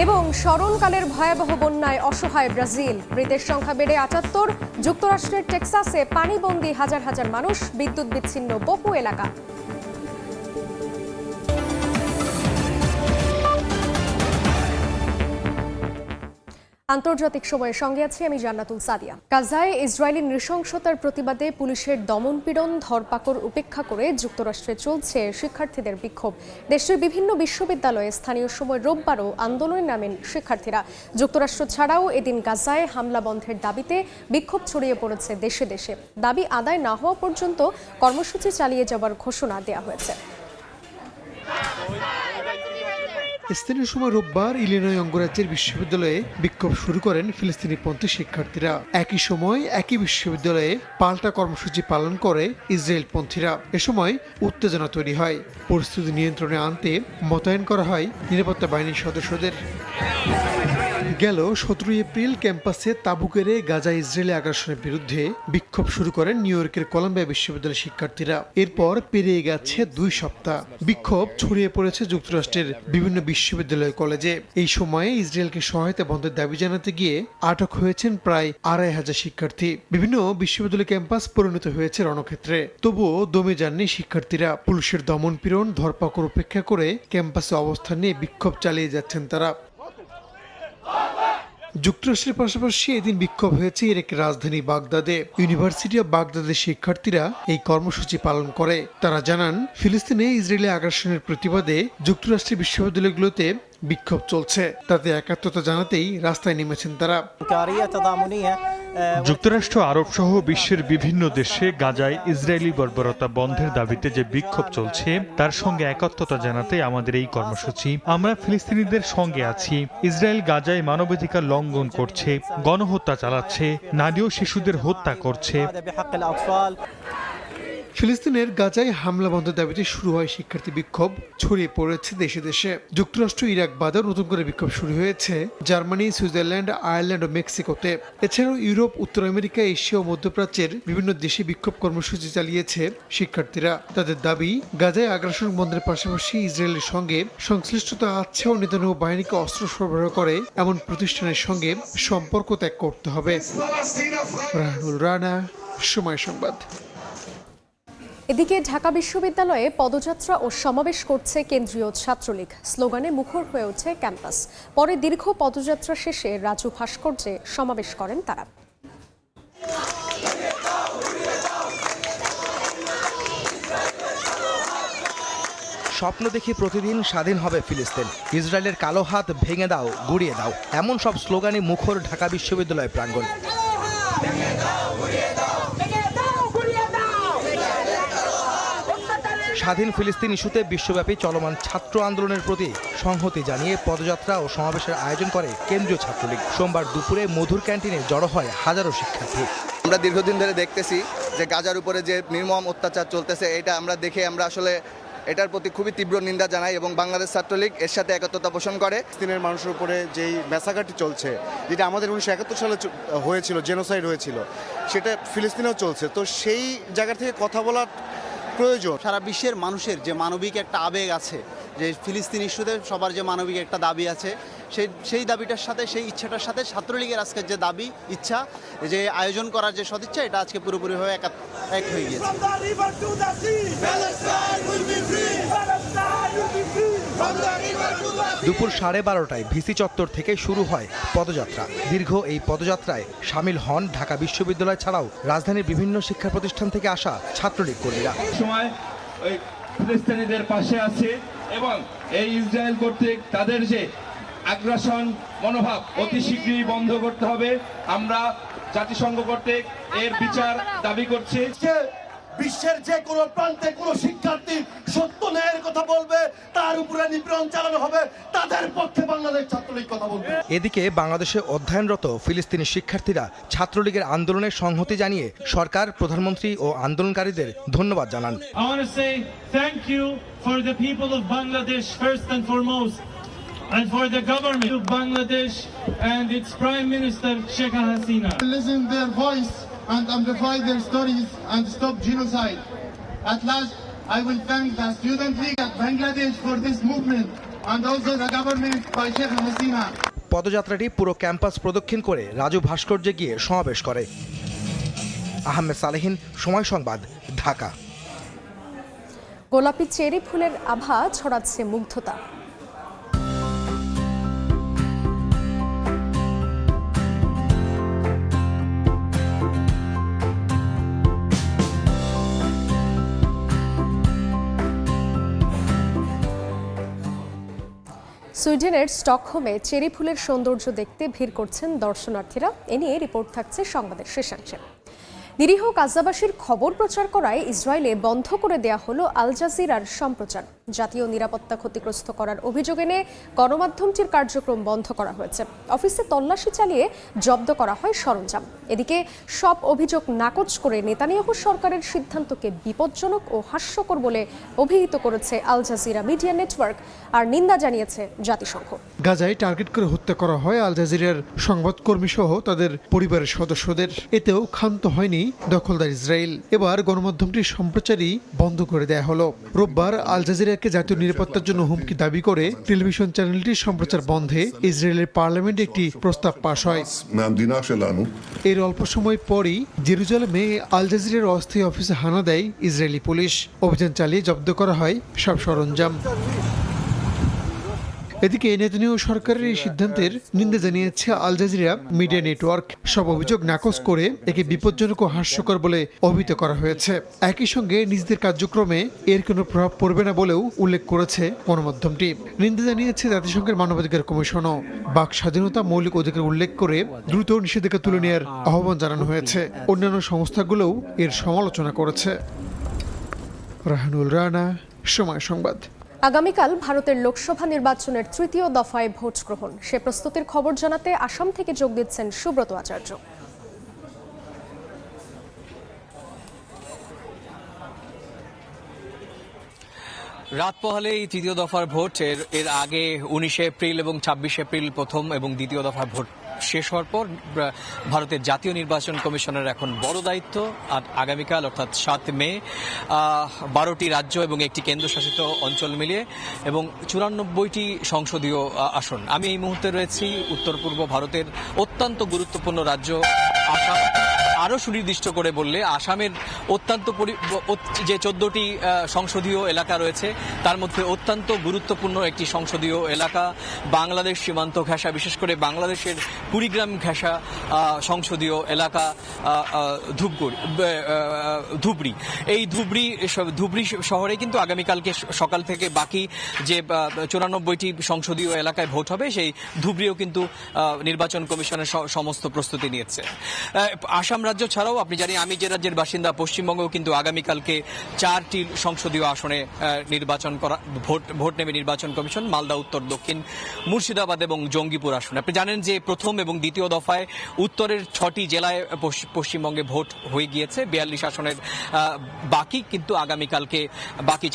এবং স্মরণকালের ভয়াবহ বন্যায় অসহায় ব্রাজিল, মৃতের সংখ্যা বেড়ে ৭৮। যুক্তরাষ্ট্রের টেক্সাসে পানিবন্দী হাজার হাজার মানুষ, বিদ্যুৎ বিচ্ছিন্ন বহু এলাকা। আন্তর্জাতিক সময়ের সঙ্গে আছি আমি জান্নাতুল সাদিয়া। গাজায় ইসরায়েলি নৃশংসতার প্রতিবাদে পুলিশের দমনপীড়ন, ধরপাকড় উপেক্ষা করে যুক্তরাষ্ট্রে চলছে শিক্ষার্থীদের বিক্ষোভ। দেশের বিভিন্ন বিশ্ববিদ্যালয়ে স্থানীয় সময় রোববারও আন্দোলনে নামেন শিক্ষার্থীরা। যুক্তরাষ্ট্র ছাড়াও এদিন গাজায় হামলা বন্ধের দাবিতে বিক্ষোভ ছড়িয়ে পড়েছে দেশে দেশে। দাবি আদায় না হওয়া পর্যন্ত কর্মসূচি চালিয়ে যাওয়ার ঘোষণা দেওয়া হয়েছে। স্থানীয় সময় রোববার ইলিনয় অঙ্গরাজ্যের বিশ্ববিদ্যালয়ে বিক্ষোভ শুরু করেন ফিলিস্তিনিপন্থী শিক্ষার্থীরা। একই সময় একই বিশ্ববিদ্যালয়ে পাল্টা কর্মসূচি পালন করে ইসরায়েলপন্থীরা। এ সময় উত্তেজনা তৈরি হয়। পরিস্থিতি নিয়ন্ত্রণে আনতে মোতায়েন করা হয় নিরাপত্তা বাহিনীর সদস্যদের। গেল ১৭ এপ্রিল ক্যাম্পাসে তাঁবু গেড়ে গাজা ইসরায়েলি আগ্রাসনের বিরুদ্ধে বিক্ষোভ শুরু করেন নিউ ইয়র্কের কলম্বিয়া বিশ্ববিদ্যালয়ের শিক্ষার্থীরা। এরপর পেরিয়ে গেছে ২ সপ্তাহ। বিক্ষোভ ছড়িয়ে পড়েছে যুক্তরাষ্ট্রের বিভিন্ন বিশ্ববিদ্যালয় কলেজে। এই সময়ে ইসরায়েলকে সহায়তা বন্ধের দাবি জানাতে গিয়ে আটক হয়েছেন প্রায় ২৫০০ শিক্ষার্থী। বিভিন্ন বিশ্ববিদ্যালয় ক্যাম্পাস পরিণত হয়েছে রণক্ষেত্রে। তবুও দমে যাননি শিক্ষার্থীরা। পুলিশের দমনপীড়ন, ধরপাকড় উপেক্ষা করে ক্যাম্পাসে অবস্থান নিয়ে বিক্ষোভ চালিয়ে যাচ্ছেন তারা। যুক্তরাষ্ট্রের পাশাপাশি এদিন বিক্ষোভ হয়েছে ইরাকের রাজধানী বাগদাদে। ইউনিভার্সিটি অব বাগদাদের শিক্ষার্থীরা এই কর্মসূচি পালন করে। তারা জানান, ফিলিস্তিনে ইসরায়েলি আগ্রাসনের প্রতিবাদে যুক্তরাষ্ট্রের বিশ্ববিদ্যালয়গুলোতে বিক্ষোভ চলছে। তাতে একাত্মতা জানাতেই রাস্তায় নেমেছেন তারা। যুক্তরাষ্ট্র, আরব সহ বিশ্বের বিভিন্ন দেশে গাজায় ইসরায়েলি বর্বরতা বন্ধের দাবিতে যে বিক্ষোভ চলছে তার সঙ্গে একাত্মতা জানাতে আমাদের এই কর্মসূচি। আমরা ফিলিস্তিনিদের সঙ্গে আছি। ইসরায়েল গাজায় মানবাধিকার লঙ্ঘন করছে, গণহত্যা চালাচ্ছে, নারী ও শিশুদের হত্যা করছে। ফিলিস্তিনের গাজায় হামলা বন্ধের দাবিতে শুরু হয় শিক্ষার্থী বিক্ষোভ, ছড়িয়ে পড়েছে দেশে দেশে। যুক্তরাষ্ট্র, ইরাক বাদেও নতুন করে বিক্ষোভ শুরু হয়েছে জার্মানি, সুইজারল্যান্ড, আয়ারল্যান্ড ও মেক্সিকোতে। এছাড়াও ইউরোপ, উত্তর আমেরিকা, এশিয়া ও মধ্যপ্রাচ্যের বিভিন্ন দেশে বিক্ষোভ কর্মসূচি চালিয়েছে শিক্ষার্থীরা। তাদের দাবি, গাজায় আগ্রাসন বন্ধের পাশাপাশি ইসরায়েলের সঙ্গে সংশ্লিষ্টতা আছে ও নেতানিয়াহু বাহিনীকে অস্ত্র সরবরাহ করে এমন প্রতিষ্ঠানের সঙ্গে সম্পর্ক ত্যাগ করতে হবে। রাহানুল রানা, সময় সংবাদ। এদিকে ঢাকা বিশ্ববিদ্যালয়ে পদযাত্রা ও সমাবেশ করছে কেন্দ্রীয় ছাত্রলীগ। স্লোগানে মুখর হয়ে ওঠে ক্যাম্পাস। পরে দীর্ঘ পদযাত্রা শেষে রাজু ভাস্কর্যে সমাবেশ করেন তারা। স্বপ্ন দেখি প্রতিদিন স্বাধীন হবে ফিলিস্তিন, ইসরায়েলের কালো হাত ভেঙে দাও, গুড়িয়ে দাও, এমন সব স্লোগানে মুখর ঢাকা বিশ্ববিদ্যালয় প্রাঙ্গণ। স্বাধীন ফিলিস্তিন ইস্যুতে বিশ্বব্যাপী চলমান ছাত্র আন্দোলনের প্রতি সংহতি জানিয়ে পদযাত্রা ও সমাবেশের আয়োজন করে কেন্দ্রীয় ছাত্রলীগ। সোমবার দুপুরে মধুর ক্যান্টিনে জড়ো হয় হাজারো শিক্ষার্থী। আমরা দীর্ঘদিন ধরে দেখতেছি যে গাজার উপরে যে নির্মম অত্যাচার চলতেছে, এটা আমরা দেখে আমরা আসলে এটার প্রতি খুবই তীব্র নিন্দা জানাই এবং বাংলাদেশ ছাত্রলীগ এর সাথে একত্রতা পোষণ করে। ফিলিস্তিনের মানুষের উপরে যেই ম্যাসাকারটি চলছে, যেটা আমাদের 1971 সালে হয়েছিল, জেনোসাইড হয়েছিল, সেটা ফিলিস্তিনেও চলছে। তো সেই জায়গা থেকে কথা বলার প্রয়োজন। সারা বিশ্বের মানুষের যে মানবিক একটা আবেগ আছে, যে ফিলিস্তিন ইস্যুতে সবার যে মানবিক একটা দাবি আছে, সেই দাবিটার সাথে, সেই ইচ্ছাটার সাথে ছাত্রলীগের আজকের যে দাবি, ইচ্ছা, যে আয়োজন করার যে সদিচ্ছা, এটা আজকে পুরোপুরিভাবে এক হয়ে গিয়েছে। দুপুর 12:30টায় ভিসি চত্বর থেকে শুরু হয় পদযাত্রা। দীর্ঘ এই পদযাত্রায় সামিল হন ঢাকা বিশ্ববিদ্যালয় ছাড়াও রাজধানীর বিভিন্ন শিক্ষা প্রতিষ্ঠান থেকে আসা ছাত্রলীগ কর্মীরা। সময় ওই ফিলিস্তিনিদের পাশে আছে এবং এই ইসরায়েল কর্তৃক তাদের যে আগ্রাসন মনোভাব অতি শীঘ্রই বন্ধ করতে হবে। আমরা জাতিসংঘ কর্তৃক এর বিচার দাবি করছি। বিশ্বের যে কোনো প্রান্তে কোনো শিক্ষার্থী সত্য ন্যায়ের কথা বলবে, তার উপরে নিপীড়ন চালানো হবে, তাদের পক্ষে বাংলাদেশ ছাত্রলীগ কথা বলবে। এদিকে বাংলাদেশে অধ্যয়নরত ফিলিস্তিনি শিক্ষার্থীরা ছাত্রলীগের আন্দোলনের সংহতি জানিয়ে সরকার, প্রধানমন্ত্রী ও আন্দোলনকারীদের ধন্যবাদ জানান। I want to say thank you for the people of Bangladesh first and foremost, and for the government of Bangladesh and its Prime Minister Sheikh Hasina. Listen their voice and amplify their stories and stop genocide. At last, I will thank the Student League of Bangladesh for this movement. and also the government by Sheikh Hasina. পদযাত্রাটি পুরো campus প্রদক্ষিণ করে রাজু ভাস্কর্যে গিয়ে সমাবেশ করে। আহমেদ সালেহিন, সময় সংবাদ, ঢাকা। গোলাপি চেরি ফুলের আভা ছড়াচ্ছে মুগ্ধতা। সুইডেনের স্টকহোমে চেরি ফুলের সৌন্দর্য দেখতে ভিড় করছেন দর্শনার্থীরা। এ নিয়ে রিপোর্ট থাকছে সংবাদের শেষাংশে। নিরীহ গাজাবাসীর খবর প্রচার করায় ইসরায়েলে বন্ধ করে দেয়া হলো আল জাজিরার সম্প্রচার। জাতীয় নিরাপত্তা ক্ষতিগ্রস্ত করার অভিযোগ এনে গণমাধ্যমটির কার্যক্রম বন্ধ করা হয়েছে। অফিসে তল্লাশি চালিয়ে জব্দ করা হয় সরঞ্জাম। এদিকে সব অভিযোগ নাকচ করে নেতানিয়াহু সরকারের সিদ্ধান্তকে বিপজ্জনক ও হাস্যকর বলে অভিহিত করেছে আল জাজিরা মিডিয়া নেটওয়ার্ক আর নিন্দা জানিয়েছে জাতিসংঘ। গাজায় টার্গেট করে হত্যা করা হয় আল জাজিরার সংবাদকর্মী সহ তাদের পরিবারের সদস্যদের। এতেও ক্ষান্ত হয়নি দখলদার ইসরায়েল। এবার গণমাধ্যমটির সম্প্রচারই বন্ধ করে দেয়া হলো। রোববার আল জাজিরাকে জাতীয় নিরাপত্তার জন্য হুমকি দাবি করে টেলিভিশন চ্যানেলটির সম্প্রচার বন্ধে ইসরায়েলের পার্লামেন্টে একটি প্রস্তাব পাশ হয়। এর অল্প সময় পরই জেরুজালেমে আল জাজিরার অস্থায়ী অফিসে হানা দেয় ইসরায়েলি পুলিশ। অভিযান চালিয়ে জব্দ করা হয় সব সরঞ্জাম। এদিকে নেতানিয়াহু সরকারের এই সিদ্ধান্তের নিন্দা জানিয়েছে আল জাজিরা মিডিয়া নেটওয়ার্ক। সব অভিযোগ নাকচ করে একে বিপজ্জনক ও হাস্যকর বলে অভিহিত করা হয়েছে। একই সঙ্গে নিজেদের কার্যক্রমে এর কোনো প্রভাব পড়বে না বলেও উল্লেখ করেছে গণমাধ্যমটি। নিন্দা জানিয়েছে জাতিসংঘের মানবাধিকার কমিশনও। বাক স্বাধীনতা মৌলিক অধিকার উল্লেখ করে দ্রুত নিষেধাজ্ঞা তুলে নেওয়ার আহ্বান জানানো হয়েছে। অন্যান্য সংস্থাগুলোও এর সমালোচনা করেছে। রাহানুল রানা, সময় সংবাদ। আগামীকাল ভারতের লোকসভা নির্বাচনের তৃতীয় দফায় ভোট গ্রহণ। সে প্রস্তুতির খবর জানাতে আসাম থেকে যোগ দিচ্ছেন সুব্রত আচার্য। রাত পোহালে এই তৃতীয় দফার ভোট। এর আগে 19 এপ্রিল এবং 26 এপ্রিল প্রথম এবং দ্বিতীয় দফার ভোট শেষ হওয়ার পর ভারতের জাতীয় নির্বাচন কমিশনের এখন বড় দায়িত্ব। আর আগামীকাল অর্থাৎ 7 মে 12টি রাজ্য এবং একটি কেন্দ্রশাসিত অঞ্চল মিলিয়ে এবং 94টি সংসদীয় আসন। আমি এই মুহূর্তে রয়েছি উত্তর পূর্ব ভারতের অত্যন্ত গুরুত্বপূর্ণ রাজ্য আসাম। আরও সুনির্দিষ্ট করে বললে আসামের অত্যন্ত যে 14টি সংসদীয় এলাকা রয়েছে তার মধ্যে অত্যন্ত গুরুত্বপূর্ণ একটি সংসদীয় এলাকা বাংলাদেশ সীমান্ত ঘেঁষা, বিশেষ করে বাংলাদেশের কুড়িগ্রাম ঘেঁষা সংসদীয় এলাকা ধুবড়ি। এই ধুবড়ি শহরে কিন্তু আগামীকালকে সকাল থেকে বাকি যে 94টি সংসদীয় এলাকায় ভোট হবে সেই ধুবড়িও কিন্তু নির্বাচন কমিশনের সমস্ত প্রস্তুতি নিয়েছে। আসাম রাজ্য ছাড়াও আপনি জানি আমি যে রাজ্যের বাসিন্দা পশ্চিমবঙ্গেও কিন্তু আগামীকালকে 4টি সংসদীয় আসনে ভোট নেবে নির্বাচন কমিশন। মালদা উত্তর, দক্ষিণ, মুর্শিদাবাদ এবং জঙ্গিপুর আসনে। আপনি জানেন যে প্রথম এবং দ্বিতীয় দফায় উত্তরের 6টি জেলায় পশ্চিমবঙ্গে ভোট হয়ে গিয়েছে। 42 আসনের বাকি কিন্তু আগামীকালকে বাকি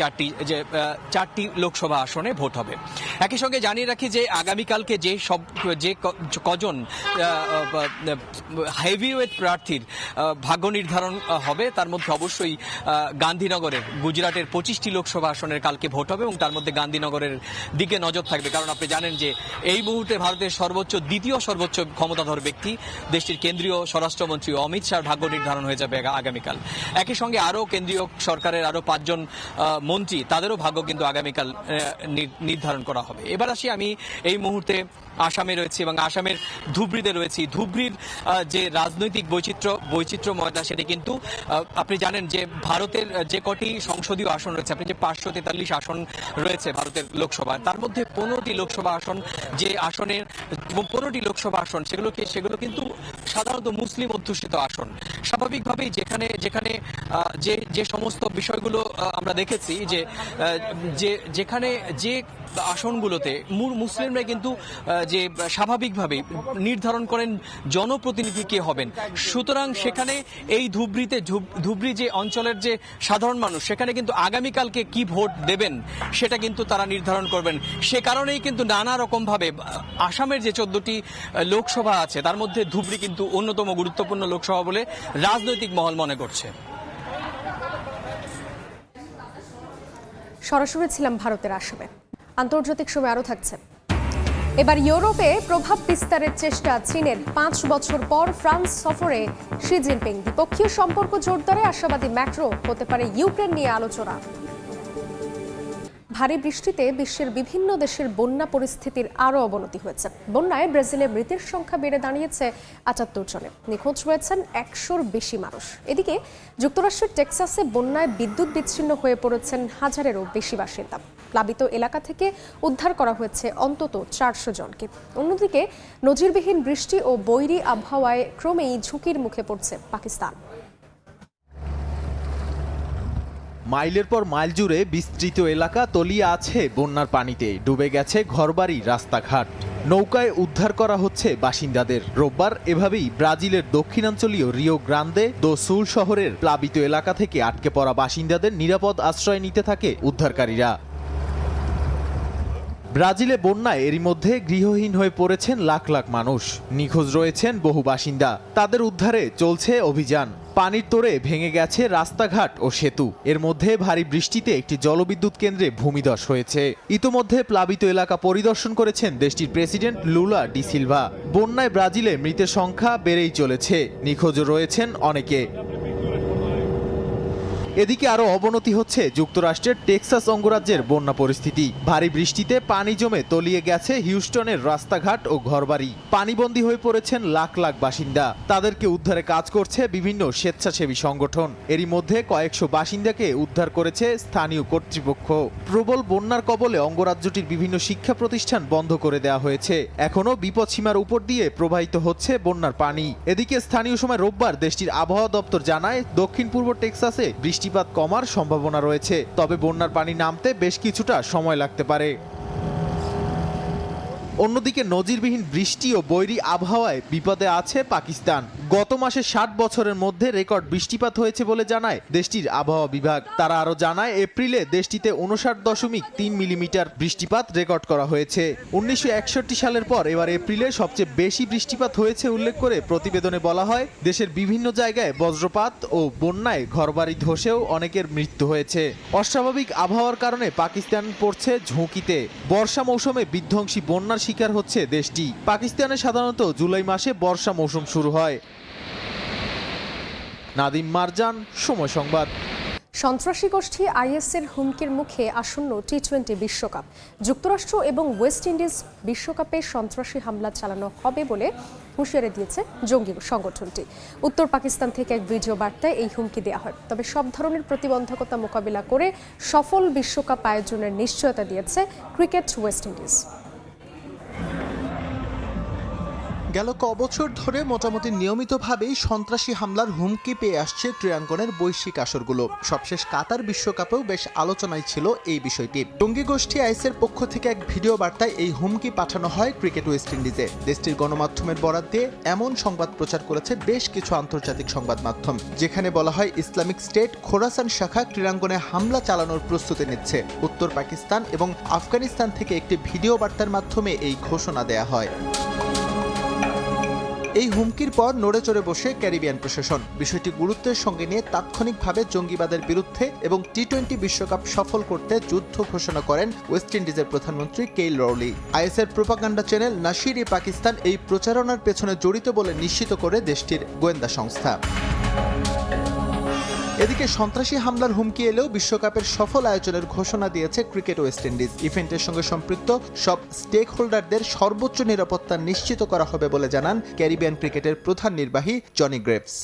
4টি লোকসভা আসনে ভোট হবে। একই সঙ্গে জানিয়ে রাখি যে আগামীকালকে যে কজন হেভিওয়েট প্রার্থীর ভাগ্য নির্ধারণ হবে তার মধ্যে অবশ্যই গান্ধীনগরের গুজরাটের 25টি লোকসভা আসনের কালকে ভোট হবে এবং তার মধ্যে গান্ধীনগরের দিকে নজর থাকবে। কারণ আপনি জানেন যে এই মুহূর্তে ভারতের দ্বিতীয় সর্বোচ্চ ক্ষমতাধর ব্যক্তি দেশটির কেন্দ্রীয় স্বরাষ্ট্রমন্ত্রী অমিত শাহর ভাগ্য নির্ধারণ হয়ে যাবে আগামীকাল। একই সঙ্গে আরও কেন্দ্রীয় সরকারের আরও 5 জন মন্ত্রী তাদেরও ভাগ্য কিন্তু আগামীকাল নির্ধারণ করা হবে। এবার আসি আমি এই মুহূর্তে আসামে রয়েছি এবং আসামের ধুবড়িতে রয়েছি। ধুবড়ির যে রাজনৈতিক বৈচিত্র্যময়তা সেটি কিন্তু আপনি জানেন যে ভারতের যে কটি সংসদীয় আসন রয়েছে, আপনি যে 543 আসন রয়েছে ভারতের লোকসভা, তার মধ্যে 15টি লোকসভা আসন যে আসনের 15টি লোকসভা আসন সেগুলো কিন্তু সাধারণত মুসলিম অধ্যুষিত আসন। স্বাভাবিকভাবেই যেখানে যে সমস্ত বিষয়গুলো আমরা দেখেছি যেখানে যে আসনগুলোতে মুসলিমরা কিন্তু যে স্বাভাবিকভাবেই নির্ধারণ করেন জনপ্রতিনিধি কে হবেন। সুতরাং সেখানে এই ধুবড়ি যে অঞ্চলের যে সাধারণ মানুষ সেখানে কিন্তু আগামীকালকে কি ভোট দেবেন সেটা কিন্তু তারা নির্ধারণ করবেন। সে কারণেই কিন্তু নানা রকমভাবে আসামের যে 14টি লোকসভা আছে তার মধ্যে ধুবড়ি কিন্তু অন্যতম গুরুত্বপূর্ণ লোকসভা বলে রাজনৈতিক মহল মনে করছে। সরাসরি ছিলাম ভারতের আসামে। আন্তর্জাতিক সময় আরও থাকছে। এবার ইউরোপে প্রভাব বিস্তারের চেষ্টা চীনের। 5 বছর পর ফ্রান্স সফরে শি জিনপিং। দ্বিপক্ষীয় সম্পর্ক জোরদারে আশাবাদী ম্যাক্রো। হতে পারে ইউক্রেন নিয়ে আলোচনা। ভারী বৃষ্টিতে বিশ্বের বিভিন্ন দেশের বন্যা পরিস্থিতির আরও অবনতি হয়েছে। বন্যায় ব্রাজিলে মৃতের সংখ্যা বেড়ে দাঁড়িয়েছে 78 জনে। নিখোঁজ রয়েছেন 100-র বেশি মানুষ। এদিকে যুক্তরাষ্ট্রের টেক্সাসে বন্যায় বিদ্যুৎ বিচ্ছিন্ন হয়ে পড়েছেন 1000-এরও বেশি বাসিন্দা। প্লাবিত এলাকা থেকে উদ্ধার করা হয়েছে অন্তত 400 জনকে। অন্যদিকে নজিরবিহীন বৃষ্টি ও বৈরী আবহাওয়ায় ক্রমেই ঝুঁকির মুখে পড়ছে পাকিস্তান। মাইলের পর মাইল জুড়ে বিস্তৃত এলাকা তলিয়ে আছে বন্যার পানিতে। ডুবে গেছে ঘরবাড়ি, রাস্তাঘাট। নৌকায় উদ্ধার করা হচ্ছে বাসিন্দাদের। রোববার এভাবেই ব্রাজিলের দক্ষিণাঞ্চলীয় রিও গ্রান্দে দো সুল শহরের প্লাবিত এলাকা থেকে আটকে পড়া বাসিন্দাদের নিরাপদ আশ্রয় নিতে থাকে উদ্ধারকারীরা। ব্রাজিলে বন্যায় এরই মধ্যে গৃহহীন হয়ে পড়েছেন লাখ লাখ মানুষ। নিখোঁজ রয়েছেন বহু বাসিন্দা। তাদের উদ্ধারে চলছে অভিযান। পানির তোড়ে ভেঙে গেছে রাস্তাঘাট ও সেতু। এর মধ্যে ভারী বৃষ্টিতে একটি জলবিদ্যুৎ কেন্দ্রে ভূমিধস হয়েছে। ইতোমধ্যে প্লাবিত এলাকা পরিদর্শন করেছেন দেশটির প্রেসিডেন্ট লুলা ডি সিলভা। বন্যায় ব্রাজিলে মৃতের সংখ্যা বেড়েই চলেছে। নিখোঁজ রয়েছেন অনেকে। এদিকে আরো অবনতি হচ্ছে যুক্তরাষ্ট্রের টেক্সাস অঙ্গরাজ্যের বন্যা পরিস্থিতি। ভারী বৃষ্টিতে পানি জমে তলিয়ে গেছে হিউস্টনের রাস্তাঘাট ও ঘরবাড়ি। পানিবন্দী হয়ে পড়েছেন লাখ লাখ বাসিন্দা। তাদেরকে উদ্ধারে কাজ করছে বিভিন্ন স্বেচ্ছাসেবী সংগঠন। এরই মধ্যে কয়েকশো বাসিন্দাকে উদ্ধার করেছে স্থানীয় কর্তৃপক্ষ। প্রবল বন্যার কবলে অঙ্গরাজ্যটির বিভিন্ন শিক্ষা প্রতিষ্ঠান বন্ধ করে দেওয়া হয়েছে। এখনও বিপদসীমার উপর দিয়ে প্রবাহিত হচ্ছে বন্যার পানি। এদিকে স্থানীয় সময় রোববার দেশটির আবহাওয়া দপ্তর জানায়, দক্ষিণ পূর্ব টেক্সাসে বৃষ্টিপাত কমার সম্ভাবনা রয়েছে, তবে বন্যার পানি নামতে বেশ কিছুটা সময় লাগতে পারে। অন্যদিকে নজিরবিহীন বৃষ্টি ও বৈরী আবহাওয়ায় বিপদে আছে পাকিস্তান। গত মাসে 60 বছরের মধ্যে রেকর্ড বৃষ্টিপাত হয়েছে বলে জানায় দেশটির আবহাওয়া বিভাগ। তারা আরও জানায়, এপ্রিলে দেশটিতে 59.3 মিলিমিটার বৃষ্টিপাত রেকর্ড করা হয়েছে। 1961 সালের পর এবার এপ্রিলে সবচেয়ে বেশি বৃষ্টিপাত হয়েছে উল্লেখ করে প্রতিবেদনে বলা হয়, দেশের বিভিন্ন জায়গায় বজ্রপাত ও বন্যায় ঘরবাড়ি ধসেও অনেকের মৃত্যু হয়েছে। অস্বাভাবিক আবহাওয়ার কারণে পাকিস্তান পড়ছে ঝুঁকিতে। বর্ষা মৌসুমে বিধ্বংসী বন্যার শিকার হচ্ছে দেশটি। পাকিস্তানে সাধারণত জুলাই মাসে বর্ষা মৌসুম শুরু হয়। নাদিম মারজান, সময় সংবাদ। সন্ত্রাসী গোষ্ঠী আইএসের হুমকির মুখে আসন্ন টি-20 বিশ্বকাপ। যুক্তরাষ্ট্র এবং ওয়েস্ট ইন্ডিজ বিশ্বকাপে সন্ত্রাসী হামলা চালানো হবে বলে হুঁশিয়ারি দিয়েছে জঙ্গি সংগঠনটি। উত্তর পাকিস্তান থেকে এক ভিডিও বার্তায় এই হুমকি দেওয়া হয়। তবে সব ধরনের প্রতিবন্ধকতা মোকাবিলা করে সফল বিশ্বকাপ আয়োজনের নিশ্চয়তা দিয়েছে ক্রিকেট ওয়েস্ট ইন্ডিজ। গেল কবছর ধরে মোটামুটি নিয়মিতভাবেই সন্ত্রাসী হামলার হুমকি পেয়ে আসছে ক্রীড়াঙ্গনের বৈশ্বিক আসরগুলো। সবশেষ কাতার বিশ্বকাপেও বেশ আলোচনায় ছিল এই বিষয়টি। জঙ্গি গোষ্ঠী আইএসের পক্ষ থেকে এক ভিডিও বার্তায় এই হুমকি পাঠানো হয় ক্রিকেট ওয়েস্ট ইন্ডিজে। দেশটির গণমাধ্যমের বরাত দিয়ে এমন সংবাদ প্রচার করেছে বেশ কিছু আন্তর্জাতিক সংবাদ মাধ্যম, যেখানে বলা হয় ইসলামিক স্টেট খোরাসান শাখা ক্রীড়াঙ্গনে হামলা চালানোর প্রস্তুতি নিচ্ছে। উত্তর পাকিস্তান এবং আফগানিস্তান থেকে একটি ভিডিও বার্তার মাধ্যমে এই ঘোষণা দেয়া হয়। এই হুমকির পর নড়ে চড়ে বসে ক্যারিবিয়ান প্রশাসন। বিষয়টি গুরুত্বের সঙ্গে নিয়ে তাৎক্ষণিকভাবে জঙ্গিবাদের বিরুদ্ধে এবং টি-20 বিশ্বকাপ সফল করতে যুদ্ধ ঘোষণা করেন ওয়েস্ট ইন্ডিজের প্রধানমন্ত্রী কেইল রওলি। আইএসের প্রোপাগান্ডা চ্যানেল নাশির-ই-পাকিস্তান এই প্রচারণার পেছনে জড়িত বলে নিশ্চিত করে দেশটির গোয়েন্দা সংস্থা। এদিকে সন্ত্রাসী হামলার হুমকি এলেও বিশ্বকাপের সফল আয়োজনের ঘোষণা দিয়েছে ক্রিকেট ওয়েস্ট ইন্ডিজ। ইভেন্টের সঙ্গে সম্পৃক্ত সব স্টেক হোল্ডারদের সর্বোচ্চ নিরাপত্তা নিশ্চিত করা হবে বলে জানান ক্যারিবিয়ান ক্রিকেটের প্রধান নির্বাহী জনি গ্রেভস।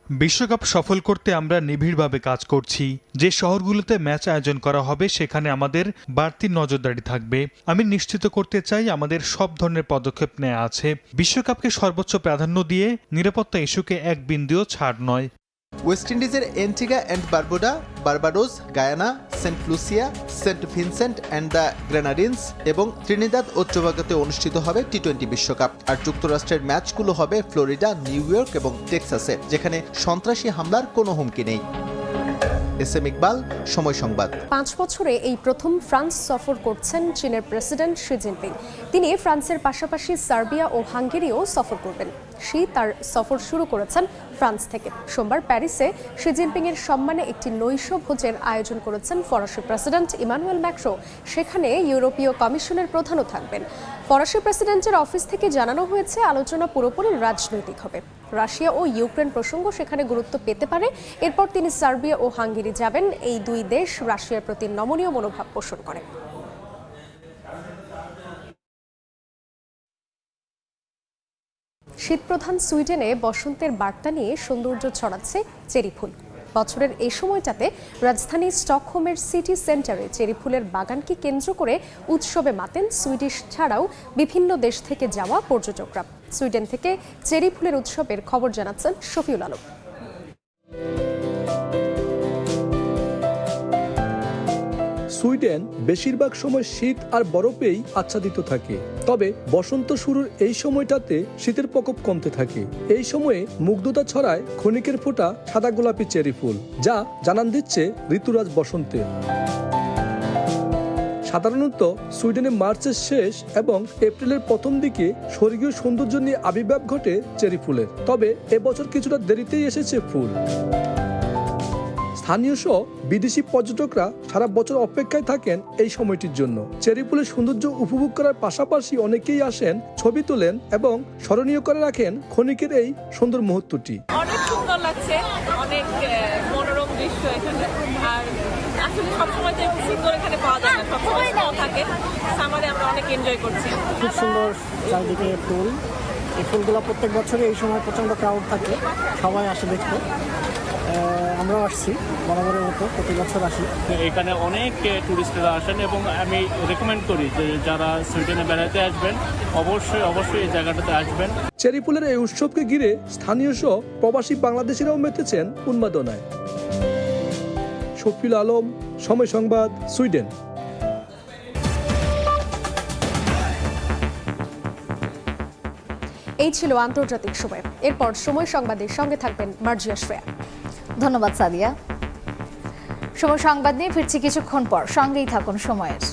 বিশ্বকাপ সফল করতে আমরা নিবিড়ভাবে কাজ করছি। যে শহরগুলোতে ম্যাচ আয়োজন করা হবে সেখানে আমাদের বাড়তি নজরদারি থাকবে। আমি নিশ্চিত করতে চাই আমাদের সব ধরনের পদক্ষেপ নেওয়া আছে। বিশ্বকাপকে সর্বোচ্চ প্রাধান্য দিয়ে নিরাপত্তা ইস্যুকে এক বিন্দুও ছাড় নয়। ওয়েস্ট ইন্ডিজের Antigua and Barbuda, Barbados, Guyana, Saint Lucia, Saint Vincent and the Grenadines এবং ত্রিনিদাদ ও টোবাগোতে অনুষ্ঠিত হবে টি-20 বিশ্বকাপ। আর যুক্তরাষ্ট্রের ম্যাচগুলো হবে ফ্লোরিডা, নিউ ইয়র্ক এবং টেক্সাসে, যেখানে সন্ত্রাসী হামলার কোনো হুমকি নেই। SM ইকবাল, সময় সংবাদ। 5 বছরে এই প্রথম ফ্রান্স সফর করছেন চীনের প্রেসিডেন্ট শি জিনপিং। তিনি ফ্রান্সের পাশাপাশি সার্বিয়া ও হাঙ্গেরিও সফর করবেন। শি তার সফর শুরু করেছেন ফ্রান্স থেকে। সোমবার প্যারিসে শি জিনপিং এর সম্মানে একটি নৈশ ভোজের আয়োজন করেছেন ফরাসি প্রেসিডেন্ট ইমানুয়েল ম্যাক্রো। সেখানে ইউরোপীয় কমিশনের প্রধানও থাকবেন। ফরাসি প্রেসিডেন্টের অফিস থেকে জানানো হয়েছে আলোচনা পুরোপুরি রাজনৈতিক হবে। রাশিয়া ও ইউক্রেন প্রসঙ্গ সেখানে গুরুত্ব পেতে পারে। এরপর তিনি সার্বিয়া ও হাঙ্গেরি যাবেন। এই দুই দেশ রাশিয়ার প্রতি নমনীয় মনোভাব পোষণ করে। শীতপ্রধান সুইডেনে বসন্তের বার্তা নিয়ে সৌন্দর্য ছড়াচ্ছে চেরি ফুল। বছরের এই সময়টাতে রাজধানী স্টকহোমের সিটি সেন্টারে চেরি ফুলের বাগানকে কেন্দ্র করে উৎসবে মাতেন সুইডিশ ছাড়াও বিভিন্ন দেশ থেকে যাওয়া পর্যটকরা। সুইডেন থেকে চেরি ফুলের উৎসবের খবর জানাচ্ছেন শফিউল আলম। সুইডেন বেশিরভাগ সময় শীত আর বরফেই আচ্ছাদিত থাকে, তবে বসন্ত শুরুর এই সময়টাতে শীতের প্রকোপ কমতে থাকে। এই সময়ে মুগ্ধতা ছড়ায় ক্ষণিকের ফোঁটা সাদা গোলাপি চেরি ফুল, যা জানান দিচ্ছে ঋতুরাজ বসন্তের। সাধারণত সুইডেনে মার্চের শেষ এবং এপ্রিলের প্রথম দিকে স্বর্গীয় সৌন্দর্য নিয়ে আবির্ভাব ঘটে চেরি ফুলের, তবে এবছর কিছুটা দেরিতেই এসেছে ফুল। স্থানীয় সহ বিদেশি পর্যটকরা সারা বছর অপেক্ষায় থাকেন এই সময়টির জন্য। চেরি ফুলের সৌন্দর্য উপভোগ করার পাশাপাশি অনেকেই আসেন, ছবি তোলেন এবং স্মরণীয় করে রাখেন ক্ষণিকের এই সুন্দর মুহূর্তটি। অনেক সুন্দর লাগছে, অনেক মনোরম দৃশ্য এখানে। আর আসলে সবসময় যে সুন্দর এখানে পাওয়া যায় না, সবসময় স্নো থাকে। সামারে আমরা অনেক এনজয় করছি। খুব সুন্দর চারিদিকে ফুল। এই ফুলগুলো প্রত্যেক বছরই এই সময় প্রচন্ড ক্রাউড থাকে, সবাই আসে দেখতে। আমরাও আসছি বরাবরের মতো, প্রতি বছর আসি। এখানে অনেক টুরিস্টরা আসেন এবং আমি রেকমেন্ড করি যে যারা সুইডেনে বেড়াতে আসবেন অবশ্যই এই জায়গাটাতে আসবেন। চেরি ফুলের এই উৎসবকে ঘিরে স্থানীয় সহ প্রবাসী বাংলাদেশিরাও মেতেছেন উন্মাদনায়। শফিউল আলম, সময় সংবাদ, সুইডেন। এই ছিল আন্তর্জাতিক সময়। এরপর সময় সংবাদের সঙ্গে থাকবেন মার্জিয়া শ্রেয়া। ধন্যবাদ সাদিয়া। সময় সংবাদ নিয়ে ফিরছি কিছুক্ষণ পর, সঙ্গেই থাকুন সময়ের।